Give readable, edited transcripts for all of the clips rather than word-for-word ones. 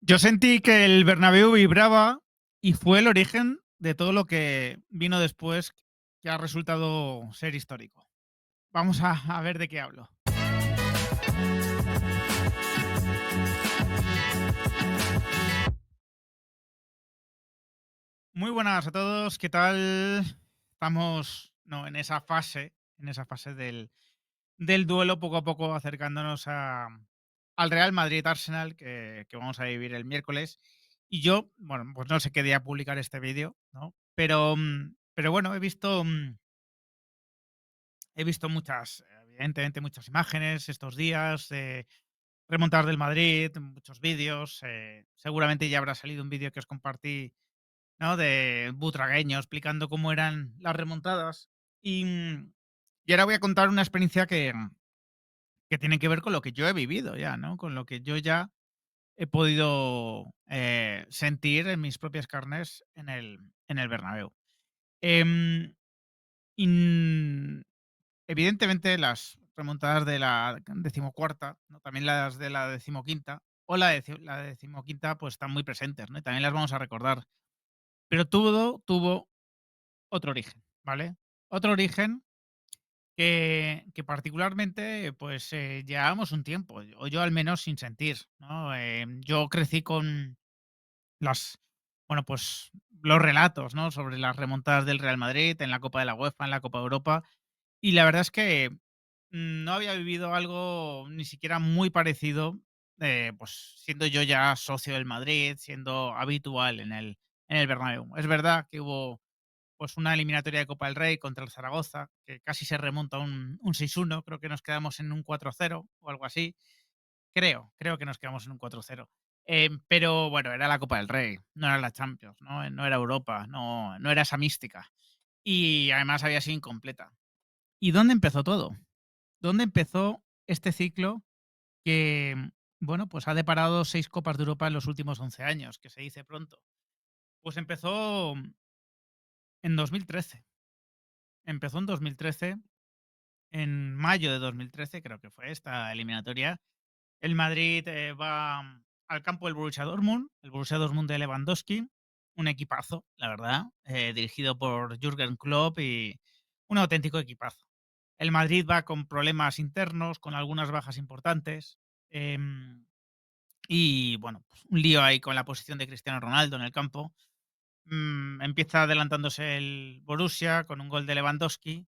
Yo sentí que el Bernabéu vibraba y fue el origen de todo lo que vino después, que ha resultado ser histórico. Vamos a ver de qué hablo. Muy buenas a todos, ¿qué tal? Estamos en esa fase del duelo, poco a poco acercándonos al Real Madrid-Arsenal que vamos a vivir el miércoles. Y yo, bueno, pues no sé qué día publicar este vídeo, ¿no? Pero bueno, he visto muchas, evidentemente, muchas imágenes estos días de remontadas del Madrid, muchos vídeos. Seguramente ya habrá salido un vídeo que os compartí, ¿no? De Butragueño explicando cómo eran las remontadas. Y ahora voy a contar una experiencia que tiene que ver con lo que yo he vivido ya, ¿no? Con lo que yo ya he podido sentir en mis propias carnes en el Bernabéu. Em, y Evidentemente, las remontadas de la decimocuarta, ¿no? También las de la decimoquinta o la decimoquinta, pues están muy presentes, ¿no? Y también las vamos a recordar. Pero todo tuvo otro origen, ¿vale? Otro origen que particularmente, pues llevábamos un tiempo, o yo al menos sin sentir, ¿no? Yo crecí con las, bueno, pues los relatos, ¿no? Sobre las remontadas del Real Madrid en la Copa de la UEFA, en la Copa de Europa. Y la verdad es que no había vivido algo ni siquiera muy parecido, pues siendo yo ya socio del Madrid, siendo habitual en el Bernabéu. Es verdad que hubo pues una eliminatoria de Copa del Rey contra el Zaragoza, que casi se remonta a un 6-1, creo que nos quedamos en un 4-0 o algo así. Creo que nos quedamos en un 4-0. Pero bueno, era la Copa del Rey, no era la Champions, ¿no? No era Europa, no era esa mística. Y además había sido incompleta. ¿Y dónde empezó todo? ¿Dónde empezó este ciclo que, bueno, pues ha deparado 6 Copas de Europa en los últimos 11 años, que se dice pronto? Pues en 2013. Empezó en 2013, en mayo de 2013, creo que fue esta eliminatoria. El Madrid va al campo del Borussia Dortmund, el Borussia Dortmund de Lewandowski, un equipazo, la verdad, dirigido por Jürgen Klopp y un auténtico equipazo. El Madrid va con problemas internos, con algunas bajas importantes. em, y bueno, pues un lío ahí con la posición de Cristiano Ronaldo en el campo. Empieza adelantándose el Borussia con un gol de Lewandowski.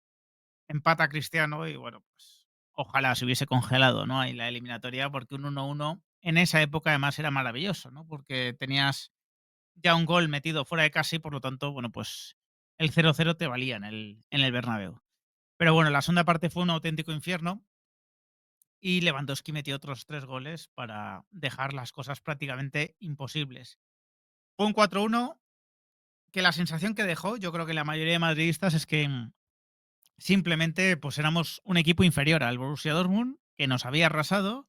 Empata Cristiano y bueno, pues ojalá se hubiese congelado, ¿no? Ahí la eliminatoria, porque un 1-1 en esa época además era maravilloso, ¿no? Porque tenías ya un gol metido fuera de casa y por lo tanto, bueno, pues el 0-0 te valía en el Bernabéu. Pero bueno, la segunda parte fue un auténtico infierno y Lewandowski metió otros 3 goles para dejar las cosas prácticamente imposibles. Fue un 4-1 que la sensación que dejó, yo creo que la mayoría de madridistas es que simplemente, pues éramos un equipo inferior al Borussia Dortmund, que nos había arrasado,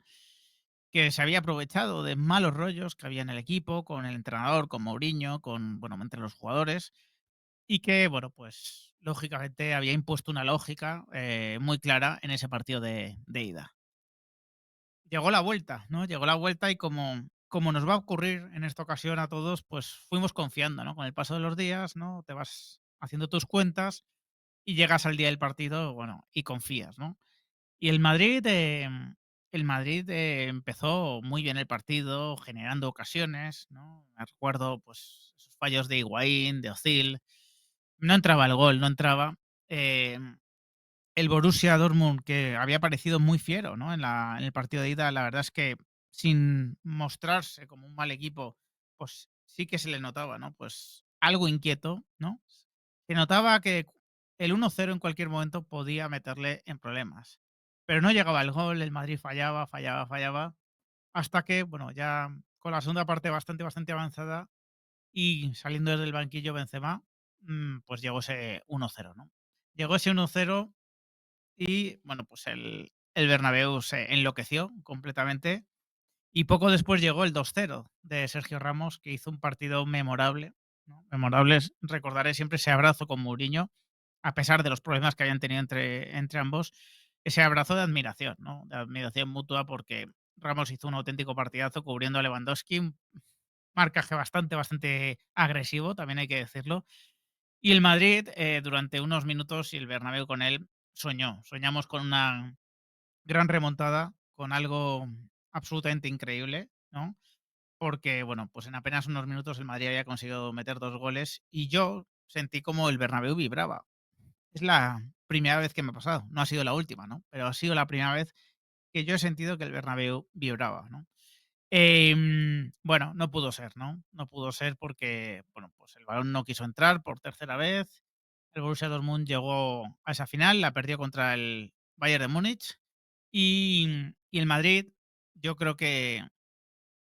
que se había aprovechado de malos rollos que había en el equipo, con el entrenador, con Mourinho, con, bueno, entre los jugadores, y que, bueno, pues lógicamente había impuesto una lógica muy clara en ese partido de ida. Llegó la vuelta, ¿no? Llegó la vuelta y como nos va a ocurrir en esta ocasión a todos, pues fuimos confiando, ¿no? Con el paso de los días, ¿no? Te vas haciendo tus cuentas y llegas al día del partido, bueno, y confías, ¿no? Y el Madrid empezó muy bien el partido, generando ocasiones, ¿no? Me recuerdo, pues, esos fallos de Higuaín, de Özil. No entraba el gol, no entraba. Em, el Borussia Dortmund, que había parecido muy fiero, ¿no? En el partido de ida, la verdad es que sin mostrarse como un mal equipo, pues sí que se le notaba, ¿no? Pues algo inquieto, ¿no? Se notaba que el 1-0 en cualquier momento podía meterle en problemas. Pero no llegaba el gol, el Madrid fallaba, fallaba, fallaba, hasta que, bueno, ya con la segunda parte bastante avanzada y saliendo desde el banquillo Benzema, pues llegó ese 1-0, ¿no? Llegó ese 1-0 y, bueno, pues el Bernabéu se enloqueció completamente y poco después llegó el 2-0 de Sergio Ramos, que hizo un partido memorable, ¿no? Memorables, recordaré siempre ese abrazo con Mourinho, a pesar de los problemas que habían tenido entre ambos, ese abrazo de admiración, ¿no? De admiración mutua porque Ramos hizo un auténtico partidazo cubriendo a Lewandowski, marcaje bastante agresivo, también hay que decirlo. Y el Madrid, durante unos minutos y el Bernabéu con él soñamos con una gran remontada, con algo absolutamente increíble, ¿no? Porque, bueno, pues en apenas unos minutos el Madrid había conseguido meter 2 goles y yo sentí como el Bernabéu vibraba. Es la primera vez que me ha pasado, no ha sido la última, ¿no? Pero ha sido la primera vez que yo he sentido que el Bernabéu vibraba, ¿no? Bueno, no pudo ser, ¿no? No pudo ser porque, bueno, pues el balón no quiso entrar por tercera vez. El Borussia Dortmund llegó a esa final, la perdió contra el Bayern de Múnich y el Madrid, yo creo que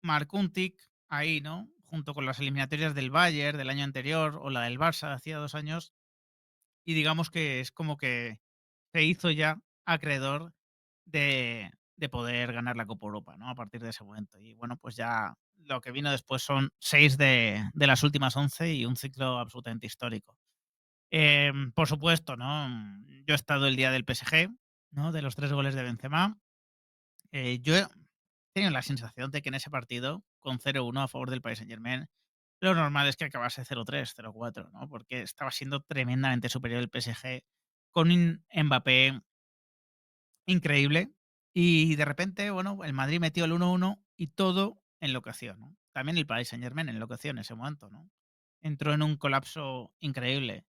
marcó un tic ahí, ¿no? Junto con las eliminatorias del Bayern del año anterior o la del Barça de hacía 2 años, y digamos que es como que se hizo ya acreedor de poder ganar la Copa Europa, ¿no? A partir de ese momento. Y bueno, pues ya lo que vino después son 6 de las últimas 11 y un ciclo absolutamente histórico. Por supuesto, ¿no? Yo he estado el día del PSG, ¿no? De los 3 goles de Benzema. Yo he tenido la sensación de que en ese partido, con 0-1 a favor del Paris Saint-Germain, lo normal es que acabase 0-3, 0-4, ¿no? Porque estaba siendo tremendamente superior el PSG con un Mbappé increíble. Y de repente, bueno, el Madrid metió el 1-1 y todo enloqueció, ¿no? También el Paris Saint-Germain enloqueció en ese momento, ¿no? Entró en un colapso increíble.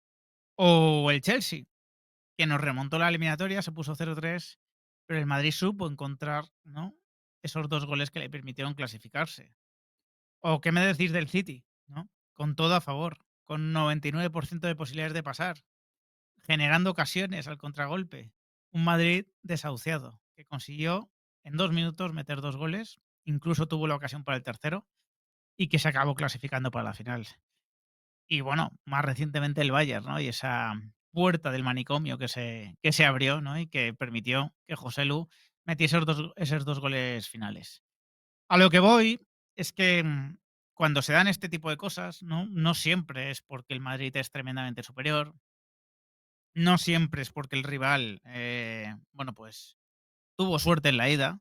O el Chelsea, que nos remontó la eliminatoria, se puso 0-3, pero el Madrid supo encontrar, ¿no? Esos 2 goles que le permitieron clasificarse. O qué me decís del City, ¿no? Con todo a favor, con 99% de posibilidades de pasar, generando ocasiones al contragolpe. Un Madrid desahuciado, que consiguió en 2 minutos meter 2 goles, incluso tuvo la ocasión para el tercero, y que se acabó clasificando para la final. Y bueno, más recientemente el Bayern, ¿no? Y esa puerta del manicomio que se abrió, ¿no? Y que permitió que Joselu metiese esos 2 goles finales. A lo que voy es que, cuando se dan este tipo de cosas, ¿no? No siempre es porque el Madrid es tremendamente superior, no siempre es porque el rival, bueno, pues tuvo suerte en la ida,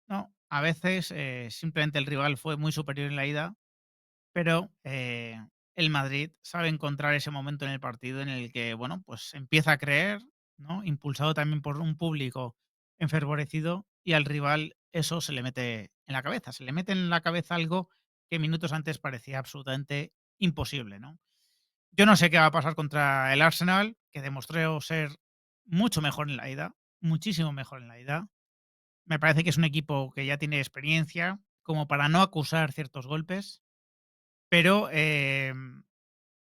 ¿no? A veces, simplemente el rival fue muy superior en la ida, pero, el Madrid sabe encontrar ese momento en el partido en el que, bueno, pues empieza a creer, ¿no? Impulsado también por un público enfervorecido, y al rival eso se le mete en la cabeza. Se le mete en la cabeza algo que minutos antes parecía absolutamente imposible, ¿no? Yo no sé qué va a pasar contra el Arsenal, que demostró ser mucho mejor en la ida, muchísimo mejor en la ida. Me parece que es un equipo que ya tiene experiencia como para no acusar ciertos golpes, pero,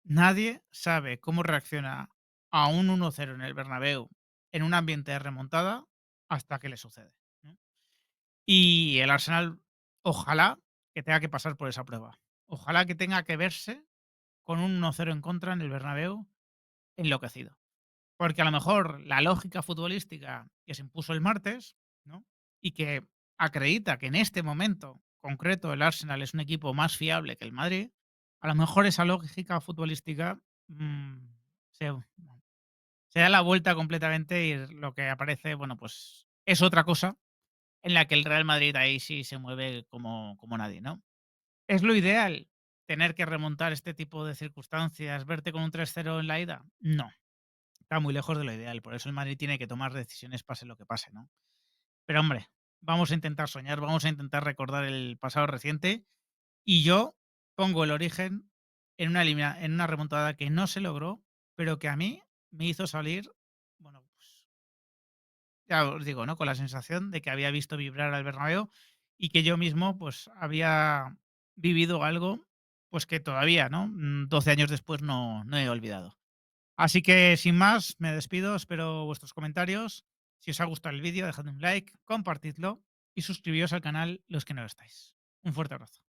nadie sabe cómo reacciona a un 1-0 en el Bernabéu en un ambiente de remontada hasta que le sucede, ¿no? Y el Arsenal, ojalá que tenga que pasar por esa prueba. Ojalá que tenga que verse con un 1-0 en contra en el Bernabéu enloquecido. Porque a lo mejor la lógica futbolística que se impuso el martes, ¿no? Y que acredita que en este momento concreto el Arsenal es un equipo más fiable que el Madrid, a lo mejor esa lógica futbolística, se se da la vuelta completamente y lo que aparece, bueno, pues es otra cosa en la que el Real Madrid ahí sí se mueve como nadie, ¿no? ¿Es lo ideal tener que remontar este tipo de circunstancias, verte con un 3-0 en la ida? No. Está muy lejos de lo ideal, por eso el Madrid tiene que tomar decisiones pase lo que pase, ¿no? Pero hombre, vamos a intentar soñar, vamos a intentar recordar el pasado reciente y yo pongo el origen en una remontada que no se logró, pero que a mí me hizo salir, bueno, pues ya os digo, ¿no? Con la sensación de que había visto vibrar al Bernabéu y que yo mismo, pues, había vivido algo, pues, que todavía, ¿no? 12 años después no he olvidado. Así que sin más, me despido, espero vuestros comentarios. Si os ha gustado el vídeo, dejad un like, compartidlo y suscribíos al canal los que no lo estáis. Un fuerte abrazo.